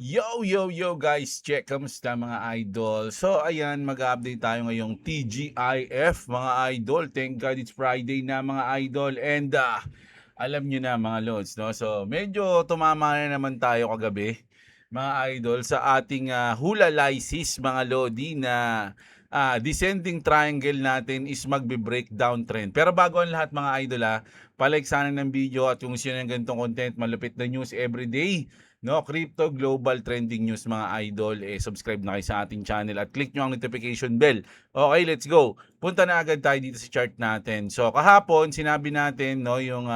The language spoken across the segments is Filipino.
Yo guys, check kamusta mga idol. So ayan, mag-update tayo ngayong TGIF mga idol. Thank God it's Friday na mga idol and alam nyo na mga lods, no? So medyo tumama na naman tayo kagabi mga idol sa ating hula lysis mga lodi na descending triangle natin is magbe-breakdown trend. Pero bago ang lahat mga idol palike sana ng video at kung sino ng ganitong content, malupit na news everyday. No, crypto global trending news mga idol, subscribe na kayo sa ating channel at click nyo ang notification bell. Okay, let's go. Punta na agad tayo dito sa chart natin. So, kahapon sinabi natin no yung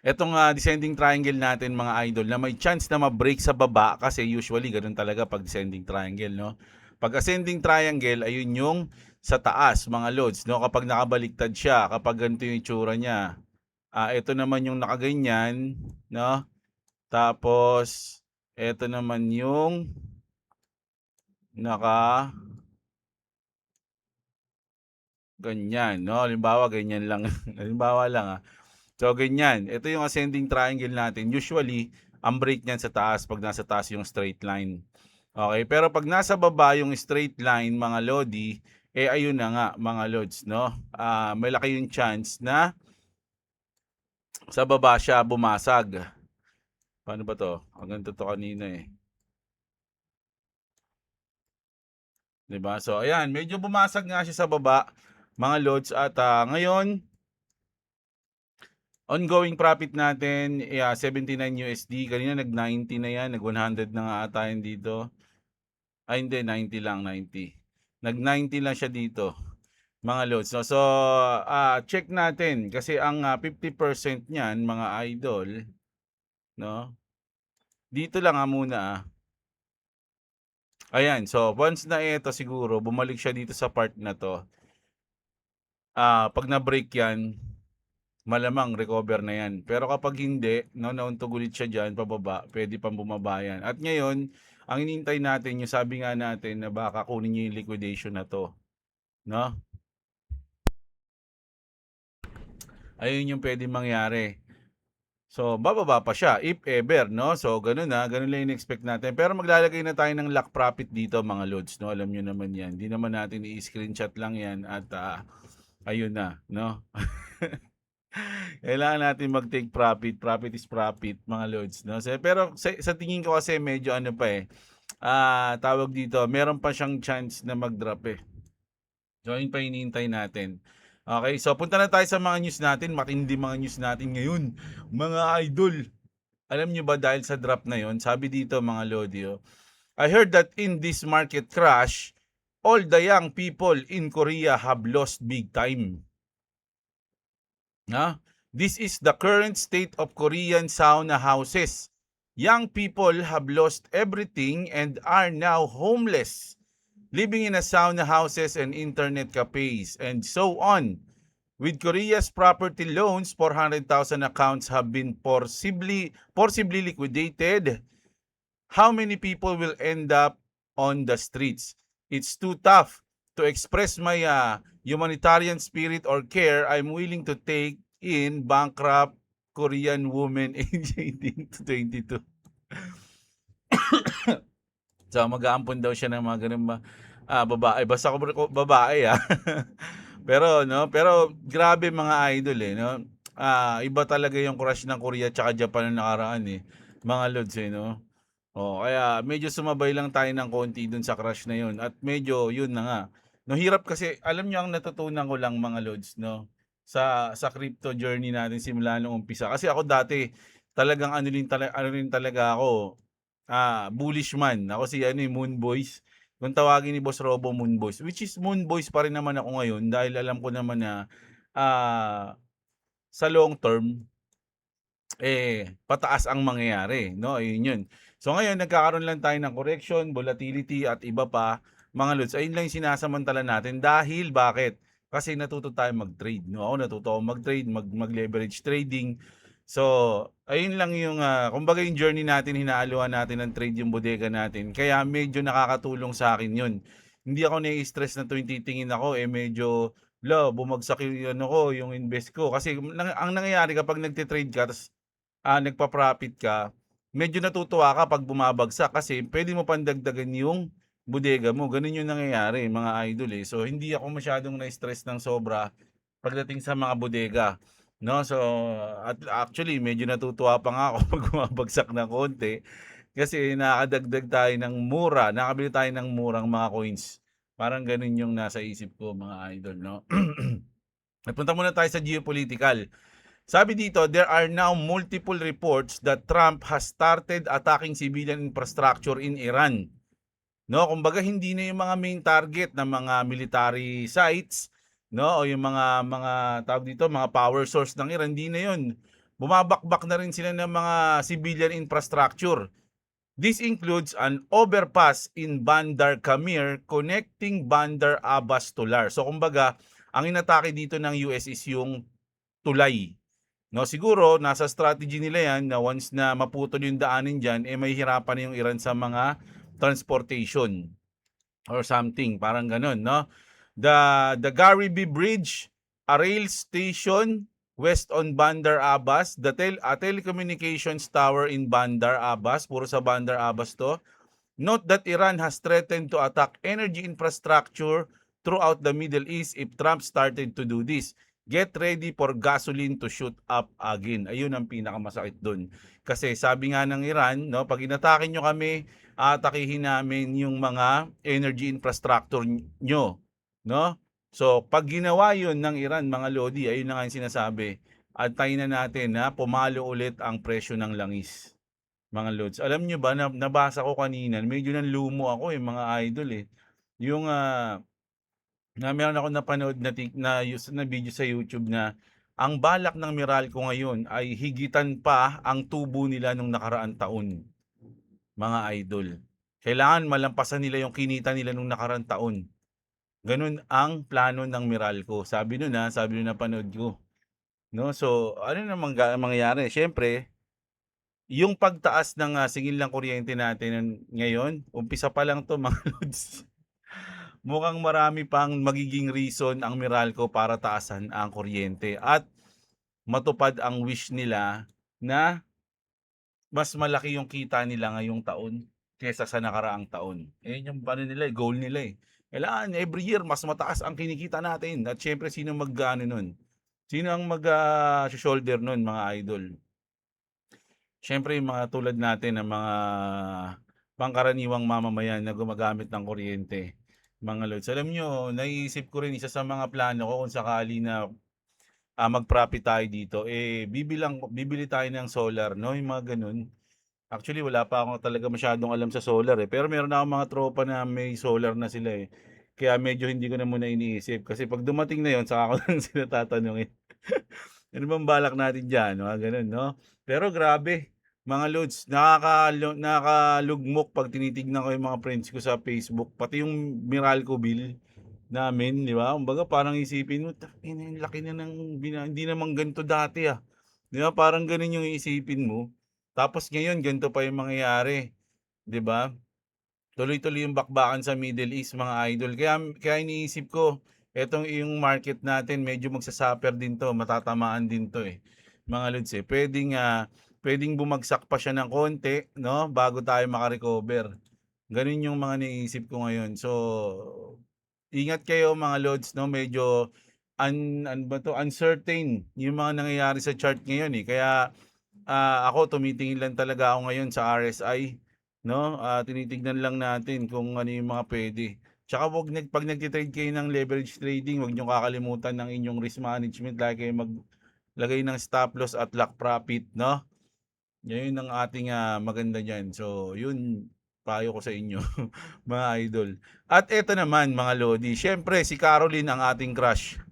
etong descending triangle natin mga idol na may chance na ma-break sa baba kasi usually ganun talaga pag descending triangle, no. Pag ascending triangle ayun yung sa taas mga lods, no, kapag nakabaliktad siya, kapag ganito yung itsura niya. Ito naman yung nakaganyan, no? Tapos, eto naman yung naka ganyan, no? Halimbawa, ganyan lang. Halimbawa lang, So, ganyan. Ito yung ascending triangle natin. Usually, ang break niyan sa taas pag nasa taas yung straight line. Okay? Pero pag nasa baba yung straight line, mga lodi, ayun na nga, mga lods, no? Malaki yung chance na sa baba siya bumasag. Paano ba to? Ang ganito to kanina eh. 'Di ba? So ayan, medyo bumasag nga siya sa baba, mga lods at ngayon ongoing profit natin 79 USD. Kanina nag-90 na yan, nag-100 na nga ata yan dito. Ay hindi, 90 lang, 90. Nag-90 lang siya dito, mga lods. So check natin kasi ang 50% niyan, mga idol, no? Dito lang muna. Ayan, so once na ito siguro bumalik siya dito sa part na 'to. Pag na-break 'yan, malamang recover na 'yan. Pero kapag hindi, no, nauntog ulit siya diyan pababa, pwede pang bumaba 'yan. At ngayon, ang hinihintay natin, yung sabi nga natin na baka kunin niya yung liquidation na 'to, no? Ayun yung pwedeng mangyari. So, bababa pa siya if ever, no? So, ganun lang yung expect natin. Pero maglalagay na tayo ng lock profit dito, mga lods, no? Alam niyo naman 'yan. Hindi naman natin i-screenshot lang 'yan at ayun na, no? Kailangan natin mag-take profit. Profit is profit, mga lods, no? Pero sa tingin ko kasi medyo ano pa eh. Tawag dito, meron pa siyang chance na mag-drop eh. So, yun pa hinihintay natin. Okay, so punta na tayo sa mga news natin. Matindi mga news natin ngayon. Mga idol, alam nyo ba dahil sa drop na yon, sabi dito mga Lodio, I heard that in this market crash, all the young people in Korea have lost big time. This is the current state of Korean sauna houses. Young people have lost everything and are now homeless, living in a sauna houses and internet cafes and so on. With Korea's property loans, 400,000 accounts have been forcibly liquidated. How many people will end up on the streets? It's too tough to express my humanitarian spirit or care. I'm willing to take in bankrupt Korean women age 18 to 22. So mag-aampon daw siya ng mga ganun babae. Basta ko babae pero grabe mga idol no. Iba talaga yung crush ng Korea at Japan na nakaraan mga lods no. Kaya medyo sumabay lang tayo ng konti dun sa crush na yun at medyo yun na nga. No, hirap kasi alam niyo ang natutunan ko lang mga lods no sa crypto journey natin simula nung umpisa. Kasi ako dati talagang ano rin talaga ako, bullish man. Ako si Moon Boys. Kung tawagin ni Boss Robo, Moon Boys. Which is Moon Boys pa rin naman ako ngayon dahil alam ko naman na sa long term pataas ang mangyayari, no? Ayun yun. So ngayon nagkakaroon lang tayo ng correction, volatility at iba pa, mga lods. Ayun lang yung sinasamantala natin dahil bakit? Kasi natuto tayo mag-trade, no? Ako natuto ako mag-trade, mag-leverage trading. So, ayun lang yung kumbaga yung journey natin, hinaaluan natin ng trade yung bodega natin. Kaya medyo nakakatulong sa akin yun. Hindi ako nai-stress na tuwing titingin ako medyo bumagsak yung ano ko, yung invest ko. Kasi ang nangyayari kapag nagte-trade ka, tas nagpa-profit ka, medyo natutuwa ka 'pag bumabagsak kasi puwede mo pandagdagan yung bodega mo. Gano'n yung nangyayari mga idol, eh. So, hindi ako masyadong na-stress ng sobra pagdating sa mga bodega, 'no. So, at actually medyo natutuwa pa nga ako 'pag bumabagsak ng konti kasi nakakadagdag tayo ng mura, nakakabili tayo ng murang mga coins. Parang gano'n yung nasa isip ko mga idol, 'no. Punta muna tayo sa geopolitical. Sabi dito, there are now multiple reports that Trump has started attacking civilian infrastructure in Iran. No, kumbaga hindi na yung mga main target ng mga military sites, no, o yung mga tawag dito, mga power source ng Iran, hindi na yun. Bumabakbak na rin sila ng mga civilian infrastructure. This includes an overpass in Bandar Kamir connecting Bandar Abbas to Lar. So kumbaga, ang inatake dito ng US is yung tulay. No, siguro nasa strategy nila 'yan na once na maputol yung daanin diyan, eh mahihirapan na yung Iran sa mga transportation or something, parang gano'n, no? The Garibi Bridge, a rail station west on Bandar Abbas, a telecommunications tower in Bandar Abbas, puro sa Bandar Abbas 'to. Note that Iran has threatened to attack energy infrastructure throughout the Middle East if Trump started to do this. Get ready for gasoline to shoot up again. Ayun ang pinakamasakit doon. Kasi sabi nga ng Iran, no, pag inatake nyo kami, atakihin namin yung mga energy infrastructure nyo. No? So, pag ginawa yun ng Iran, mga Lodi, ayun na nga yung sinasabi, antayin na natin na pumalo ulit ang presyo ng langis. Mga lods, alam niyo ba na nabasa ko kanina, medyo nanlumo ako, mga idol, eh. Yung, na meron akong napanood na video sa YouTube na ang balak ng Meralco ngayon ay higitan pa ang tubo nila nung nakaraang taon, mga idol. Kailangan malampasan nila yung kinita nila nung nakaraang taon. Gano'n ang plano ng Meralco. Sabi nun, sabi nung napanood ko, 'no. So, ano namang mangyayari, siyempre yung pagtaas ng, singil ng kuryente natin ngayon, umpisa pa lang 'to mga lods. Mukhang marami pang magiging reason ang Meralco para taasan ang kuryente at matupad ang wish nila na mas malaki yung kita nila ngayong taon kaysa sa nakaraang taon. Ayun yung ano nila, goal nila, eh. Kailangan every year mas mataas ang kinikita natin at siyempre sino mag-aano nun, sino ang shoulder nun mga idol? Siyempre yung mga tulad natin ng mga pangkaraniwang mamamayan na gumagamit ng kuryente, mga lods. Alam niyo, naiisip ko rin isa sa mga plano ko kung sakali na, mag-profit tayo dito, eh, bibili tayo ng solar 'no, yung mga gano'n. Actually wala pa ako talaga masyadong alam sa solar, eh, pero meron akong mga tropa na may solar na sila, eh. Kaya medyo hindi ko na muna iniisip kasi 'pag dumating na 'yon saka ko lang sila tatanungin. Ano bang balak natin diyan, mga gano'n 'no? Pero grabe, mga loads, nakakalugmok 'pag tinitignan ko yung mga friends ko sa Facebook, pati yung Meralco bill namin, 'di ba? Kumbaga parang isipin mo, "Tangina, ang laki na ng hindi naman ganito dati, 'Di ba, parang gano'n yung iisipin mo. Tapos ngayon ganito pa yung mangyayari, 'di ba? Tuloy-tuloy yung bakbakan sa Middle East, mga idol. Kaya iniisip ko, etong yung market natin medyo magsa-suffer din 'to, matatamaan din 'to, eh, mga lods, eh. Puwedeng bumagsak pa siya ng konti 'no, bago tayo maka-recover. Gano'n yung mga naiisip ko ngayon. So, ingat kayo mga lods 'no, medyo ano ba 'to, uncertain yung mga nangyayari sa chart ngayon, eh. Kaya, ako tumitingin lang talaga ako ngayon sa RSI. 'No, tinitignan lang natin kung ano yung mga puwede. Tsaka 'pag nagte-trade kayo ng leverage trading, huwag niyong kakalimutan ng inyong risk management. Lagi kayong maglagay ng stop loss at lock profit, 'no? 'Yun ang ating, maganda diyan. So 'yun, payo ko sa inyo mga idol. At eto naman mga lodi, siyempre si Caroline ang ating crush.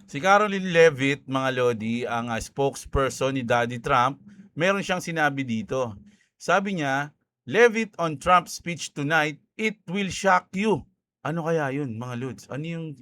Si Caroline Levitt, mga lodi, ang, spokesperson ni Daddy Trump, meron siyang sinabi dito. Sabi niya, Levitt on Trump's speech tonight, it will shock you. Ano kaya yun, mga lods? Ano yung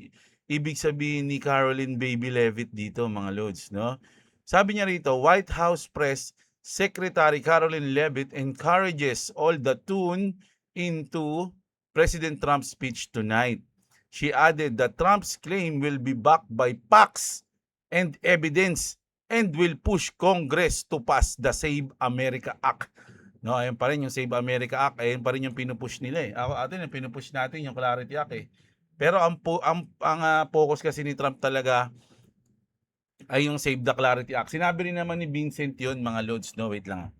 ibig sabihin ni Caroline Baby Levitt dito, mga lods, no? Sabi niya rito, White House Press Secretary Caroline Levitt encourages all the tune into President Trump's speech tonight. She added that Trump's claim will be backed by facts and evidence and will push Congress to pass the Save America Act. No, ayun pa rin yung Save America Act, ayun pa rin yung pinupush nila eh. Atin yung pinupush natin yung Clarity Act eh. Pero ang focus kasi ni Trump talaga ay yung Save the Clarity Act. Sinabi rin naman ni Vincent yun, mga lods, no? Wait lang.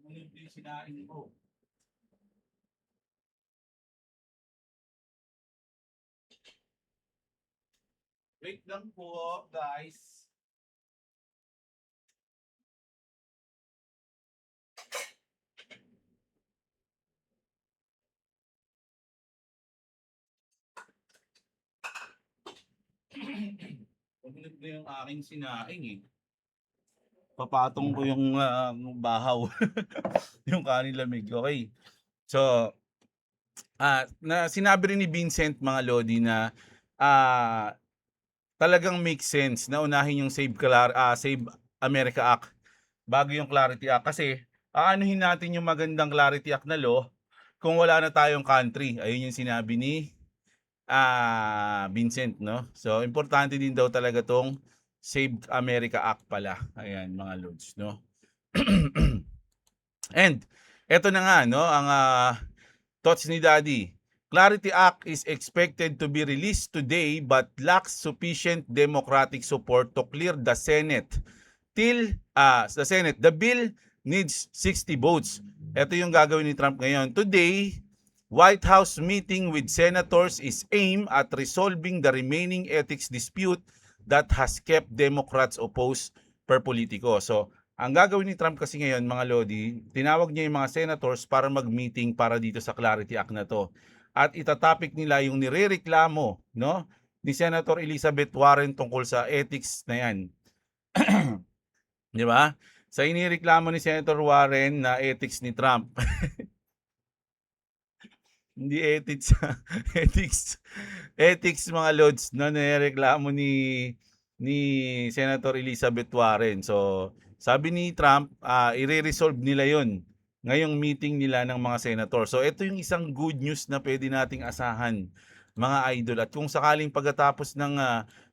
Ano yung sinain mo? Wait lang po, guys. Pagulog na yung aking sinaing eh. Papatong ko yung bahaw. Yung kanin lamig. Okay. So, na sinabi rin ni Vincent, mga lodi, na talagang make sense na unahin yung Save America Act bago yung Clarity Act. Kasi aanuhin natin yung magandang Clarity Act na law kung wala na tayong country. Ayun yung sinabi ni Vincent, no? So, importante din daw talaga tong Save America Act pala. Ayan, mga lods, no? And, eto na nga, no? Ang thoughts ni Daddy. Clarity Act is expected to be released today but lacks sufficient Democratic support to clear the Senate. The bill needs 60 votes. Ito yung gagawin ni Trump ngayon. Today, White House meeting with senators is aimed at resolving the remaining ethics dispute that has kept Democrats opposed per politico. So, ang gagawin ni Trump kasi ngayon, mga lodi, tinawag niya yung mga senators para mag-meeting para dito sa Clarity Act na to. At itatopic nila yung nirereklamo, no, ni Senator Elizabeth Warren tungkol sa ethics na yan. Di ba? Sa inireklamo ni Senator Warren na ethics ni Trump. Hindi ethics, ethics mga lods, no, nireklamo ni Senator Elizabeth Warren. So, sabi ni Trump, i-resolve nila yon ngayong meeting nila ng mga senator. So, ito yung isang good news na pwede nating asahan, mga idol. At kung sakaling pagkatapos ng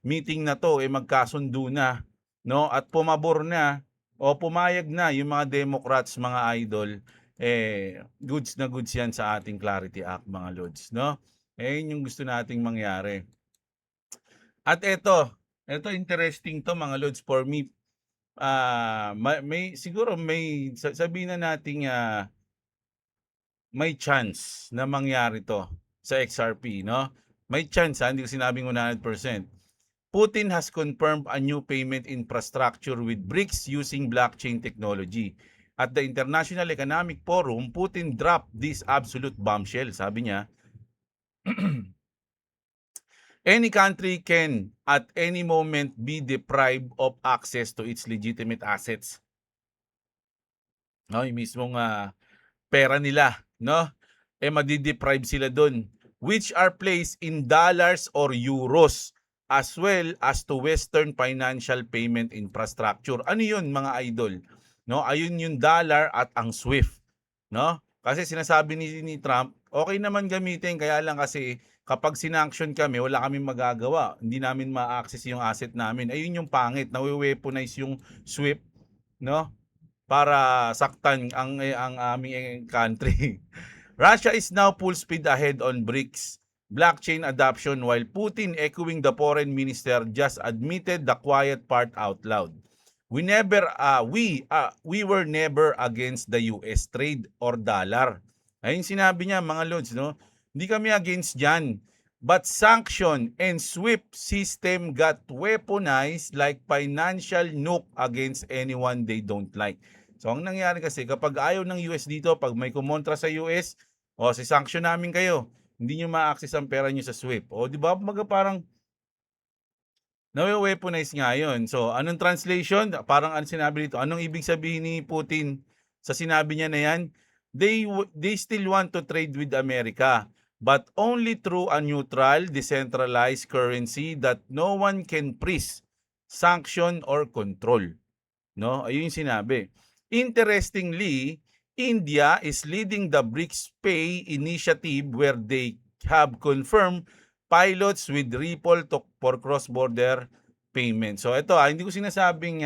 meeting na to, magkasundo na, no, at pumabor na o pumayag na yung mga Democrats, mga idol, goods na goods yan sa ating Clarity Act, mga lods, no? Yun yung gusto nating mangyari. At ito interesting to, mga lods, for me. Siguro sabihin na nating may chance na mangyari to sa XRP, no? May chance, hindi ko sinabing 100%. Putin has confirmed a new payment infrastructure with BRICS using blockchain technology. At the International Economic Forum, Putin dropped this absolute bombshell. Sabi niya, any country can at any moment be deprived of access to its legitimate assets. No, yung mismong pera nila, no? Madideprive sila doon, which are placed in dollars or euros, as well as to Western financial payment infrastructure. Ano yun, mga idol? No, ayun yung dollar at ang SWIFT, no? Kasi sinasabi ni Trump, okay naman gamitin, kaya lang kasi kapag sinanction kami, wala kaming magagawa. Hindi namin ma-access yung asset namin. Ayun yung pangit, nawe-weaponize yung SWIFT, no? Para saktan ang aming country. Russia is now full speed ahead on BRICS blockchain adoption, while Putin, echoing the foreign minister, just admitted the quiet part out loud. We were never against the US trade or dollar. Ayun sinabi niya, mga lods, no? Hindi kami against dyan. But sanction and SWIFT system got weaponized like financial nuke against anyone they don't like. So, ang nangyari kasi, kapag ayaw ng US dito, pag may kumontra sa US, si-sanction namin kayo. Hindi nyo ma-access ang pera nyo sa SWIFT. Di ba? Parang nawe-weaponize nga yun. So, anong translation? Parang sinabi dito, anong ibig sabihin ni Putin sa sinabi niya na yan? They still want to trade with America, but only through a neutral, decentralized currency that no one can freeze, sanction, or control. No? Ayun yung sinabi. Interestingly, India is leading the BRICS Pay initiative, where they have confirmed pilots with Ripple for cross-border payment. So ito, hindi ko sinasabing,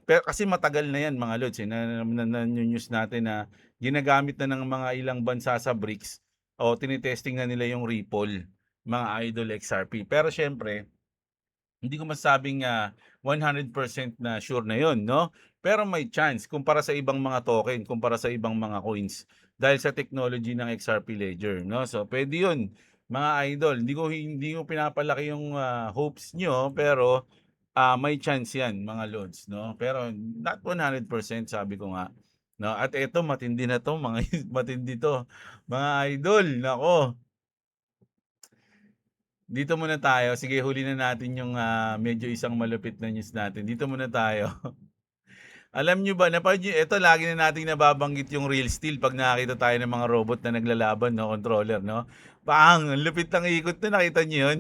pero kasi matagal na 'yan mga lods, eh, na-news natin na ginagamit na ng mga ilang bansa sa BRICS o tinitesting na nila yung Ripple, mga idol XRP. Pero siyempre, hindi ko masabing 100% na sure na 'yon, 'no? Pero may chance kumpara sa ibang mga token, kumpara sa ibang mga coins dahil sa technology ng XRP Ledger, 'no? So puwede 'yun, mga idol. Hindi ko pinapalaki yung hopes niyo, pero may chance 'yan mga lods, 'no? Pero not 100% sabi ko nga, 'no? At eto matindi na 'to mga matindi 'to, mga idol. Naku, dito muna tayo. Sige, huli na natin yung medyo isang malupit na news natin. Dito muna tayo. Alam niyo ba, napanood niyo, eto lagi na nating nababanggit yung real steel 'pag nakakita tayo ng mga robot na naglalaban, 'no, controller, 'no? Ang lupit ng ikot na, nakita niyo 'yun?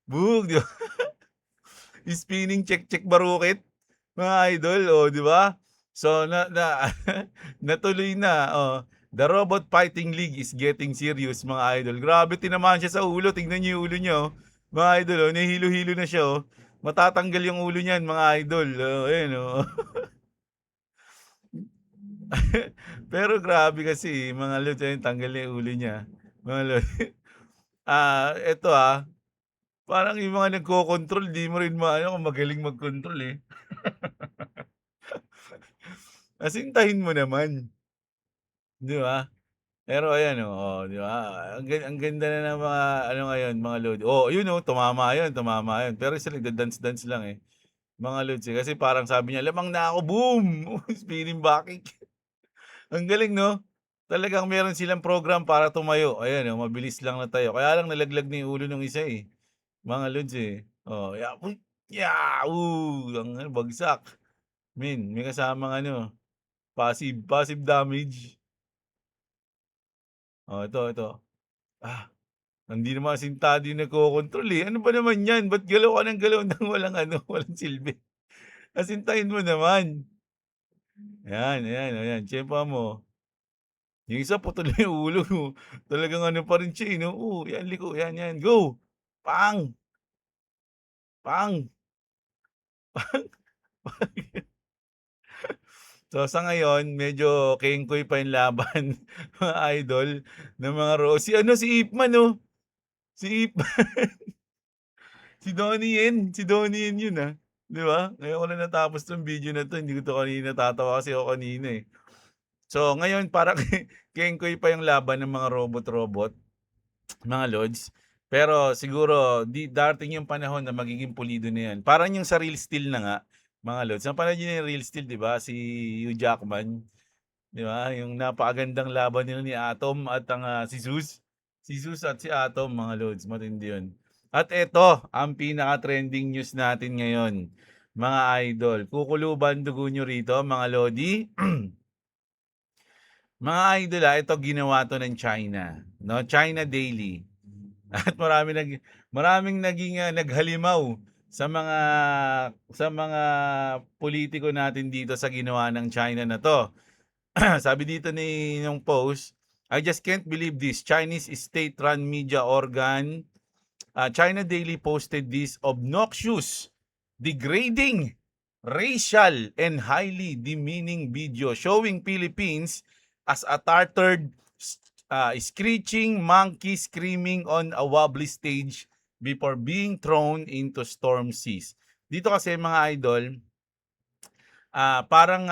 Bug, 'di ba? Spinning check-check barukit, mga idol, oh, 'di ba? So natuloy na, oh. The Robot Fighting League is getting serious, mga idol. Grabe, tinamaan siya sa ulo. Tingnan niyo yung ulo niya, oh. Mga idol, oh, nahihilo-hilo na siya, oh. Matatanggal yung ulo niyan, mga idol. Oh, ayan, oh. Pero grabe kasi, mga lods, ayun, tanggal na yung ulo niya. Mga lods. Eto, parang yung mga nagko-control, di mo rin maano kung magaling mag-control, eh. Asintahin mo naman, 'di ba? Pero ayan, oh, 'di ba? Ang ganda na ng mga ano ngayon, mga lodi. Oh, yun, oh, tumama yun, tumama yun. Pero sila nagda-dance-dance lang, eh, mga lods, eh. Kasi parang sabi niya, "Lamang na ako, boom!" Spinning back kick. Ang galing, 'no? Talagang meron silang program para tumayo. Ayan, oh, mabilis lang na tayo. Kaya lang nalaglag na yung ulo nung isa, eh, mga lods, eh. Oh, uy, ang ano, bagsak. May kasamang ano, passive damage. Oh, ito. Ah, hindi naman asintado yung nagkokontrol, eh. Ano ba naman 'yan? Ba't galaw ka ng galaw ng walang ano, walang silbi? Asintahin mo naman. Ayan, tiyempuhan mo. Yung isa putol na yung ulo, talagang ano pa rin siya, eh, 'no? Oh, 'yan liko, 'yan, go! Pang! Pang! So, sa ngayon medyo kengkoy pa yung laban, mga idol, ng mga si ano, si Ip Man, oh. Si Ip si Donnie Yen yun, 'di ba? Ngayon ko lang natapos 'tong video na 'to, hindi ko 'to kanina natatawa kasi ako kanina, eh. So, ngayon parang kengkoy pa yung laban ng mga robot-robot, mga lods. Pero siguro darating yung panahon na magiging pulido na 'yan. Parang yung sa Real Steel na nga, mga lods. Napanood niyo na yung Real Steel, 'di ba? Si Hugh Jackman, 'di ba? Yung napakagandang laban nila ni Atom at si Zeus. Si Zeus at si Atom, mga lods, matindi yun. At eto, ang pinaka-trending news natin ngayon, mga idol. Kukuluban dugo nyo rito, mga lodi. Mga idol, ito ginawa to ng China, no? China Daily. At maraming naging naghalimaw sa mga politiko natin dito sa ginawa ng China na to. Sabi dito yung post, "I just can't believe this. Chinese state-run media organ, China Daily posted this obnoxious, degrading, racial, and highly demeaning video showing Philippines as a tartared, screeching monkey screaming on a wobbly stage before being thrown into storm seas." Dito kasi, mga idol, parang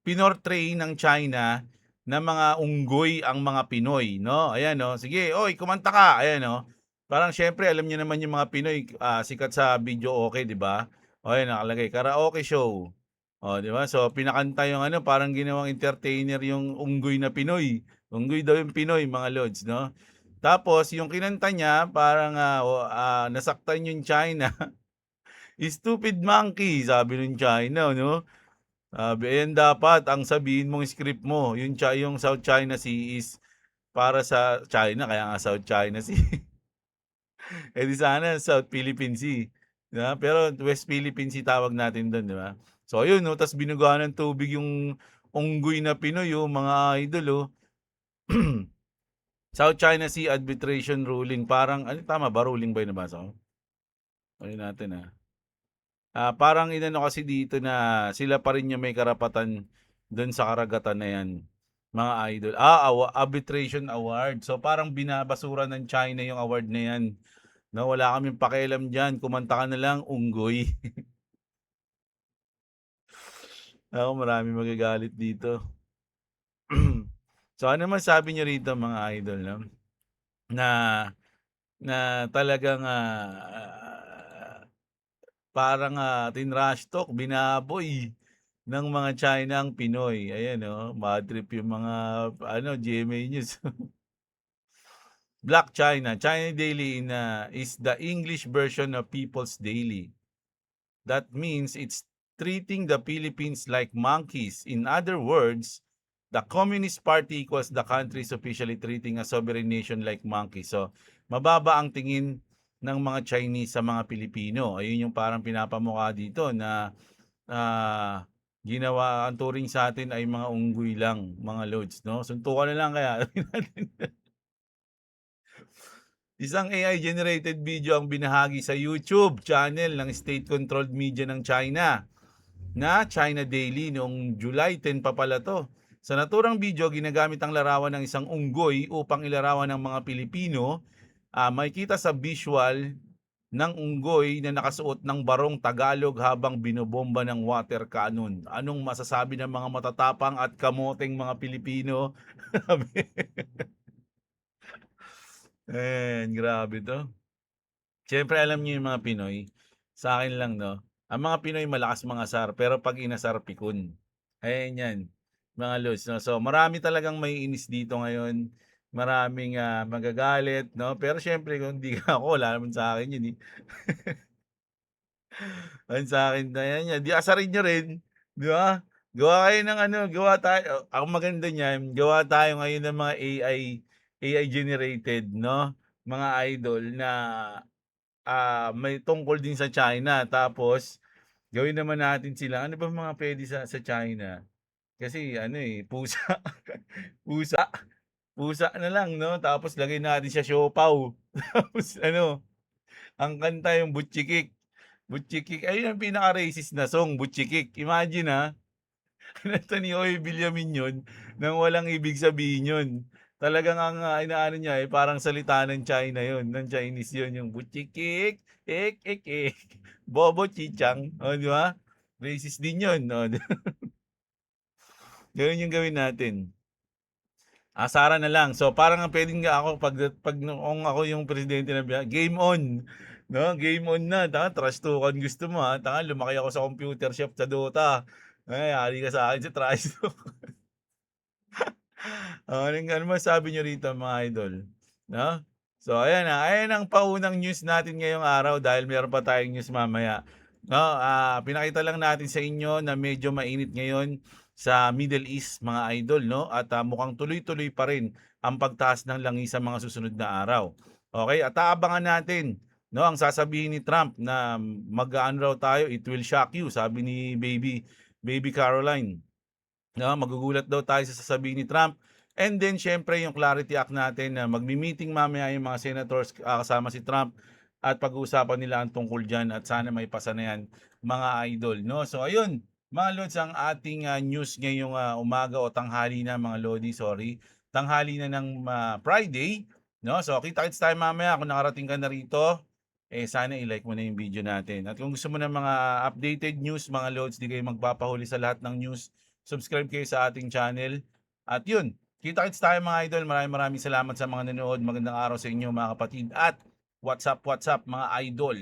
pinortray ng China na mga unggoy ang mga Pinoy, 'no? Ayan, oh, sige, "Oy, kumanta ka." Ayan, oh. Parang siyempre alam niyo naman yung mga Pinoy, sikat sa video, okay, 'di ba? O ayan, nakalagay, "Karaoke show." Oh, 'di ba? So pinakanta yung ano, parang ginawang entertainer yung unggoy na Pinoy. Unggoy daw yung Pinoy, mga lods, 'no? Tapos yung kinanta niya parang nasaktan yung China. "Stupid monkey," sabi nung China, 'no? Sabi, ayan dapat ang sabihin mong script mo, yung South China Sea is para sa China, kaya nga South China Sea. Eh, di sana South Philippine Sea, 'di ba? Pero West Philippine Sea tawag natin do'n, 'di ba? So ayun, 'no, ta's binugahan ng tubig yung unggoy na Pinoy, oh, mga idol, oh. South China Sea Arbitration Ruling, parang ano, tama ba, ruling ba yung nabasa ko? Ano natin, parang inano kasi dito na sila pa rin yung may karapatan dun sa karagatan na yan, mga idol. Arbitration award. So parang binabasura ng China yung award na yan. No, wala kaming pakialam diyan. Kumanta ka na lang, unggoy. Ako marami magagalit dito. So ano man sabi niyo rito mga idol, no? Na na talagang parang tinrash talk, binaboy ng mga China ang Pinoy. Ayan, oh, bad trip yung mga GMA News. Black China. China Daily is the English version of People's Daily. That means it's treating the Philippines like monkeys. In other words, the Communist Party equals the country is officially treating a sovereign nation like monkeys. So, mababa ang tingin ng mga Chinese sa mga Pilipino. Ayun yung parang pinapamukha dito na ginawa ang turing sa atin ay mga unggoy lang, mga loads, no? Suntukan na lang kaya. Isang AI-generated video ang binahagi sa YouTube channel ng state-controlled media ng China na China Daily noong July 10 pa pala to. Sa naturang video, ginagamit ang larawan ng isang unggoy upang ilarawan ng mga Pilipino. Makikita sa visual ng unggoy na nakasuot ng barong Tagalog habang binobomba ng water cannon. Anong masasabi ng mga matatapang at kamoteng mga Pilipino? Grabe to. Siyempre alam niyo yung mga Pinoy, sa akin lang 'no, ang mga Pinoy malakas mangasar pero 'pag inasar pikon. Ayan 'yan, mga lods 'no. So marami talagang maiinis dito ngayon, maraming magagalit 'no, pero siyempre kung hindi ako wala naman sa akin 'yun, eh. Ang sa'kin na 'yan, 'di asarin niyo rin, 'di ba? Gawa kayo ng gawa tayo ang maganda niyan, gawa tayo ngayon ng mga AI generated 'no, mga idol na may tungkol din sa China tapos gawin naman natin sila ano ba mga puwede sa China? Kasi pusa, pusa, pusa na lang 'no, tapos lagay natin siya siopaw. Tapos ang kanta yung Butchikik, Butchikik ayun ang pinaka-racist na song, Butchikik. Imagine, kinanta ni Oy Villamin yun nang walang ibig sabihin yun. Talagang ang inaano niya, parang salita ng China yun, ng Chinese yun, yung butchikik, ek, ek, ek, bobo chichang, o di ba? Racist din yun, no? Ganun yung gawin natin. Asaran na lang. So parang ang pwedeng nga ako pag noong ako yung presidente ng game on. No, game on na. Trash talkan gusto mo lumaki ako sa computer shop sa Dota. Ay, hari ka sa akin sa trash talk. Ano masabi niyo rito mga idol? No? So ayan ayan ang paunang news natin ngayong araw dahil meron pa tayong news mamaya. No, pinakita lang natin sa inyo na medyo mainit ngayon sa Middle East mga idol no at mukhang tuloy-tuloy pa rin ang pagtaas ng langis sa mga susunod na araw. Okay, at aabangan natin no ang sasabihin ni Trump na mag-aano raw tayo, it will shock you, sabi ni Baby Caroline. No, magugulat daw tayo sa sasabihin ni Trump. And then syempre yung Clarity Act natin na magmi-meeting mamaya yung mga senators kasama si Trump at pag-uusapan nila ang tungkol diyan at sana may pasa na yan mga idol no. So ayun, mga lods ang ating news ngayong umaga o tanghali na mga lodi, sorry. Tanghali na ng Friday no. So kita-kits tayo mamaya kung nakarating ka na rito. Sana i-like mo na yung video natin. At kung gusto mo ng mga updated news mga lods, di kayo magpapahuli sa lahat ng news, subscribe kayo sa ating channel. At yun, kita-kits tayo mga idol. Maraming salamat sa mga nanood. Magandang araw sa inyo mga kapatid. At what's up mga idol.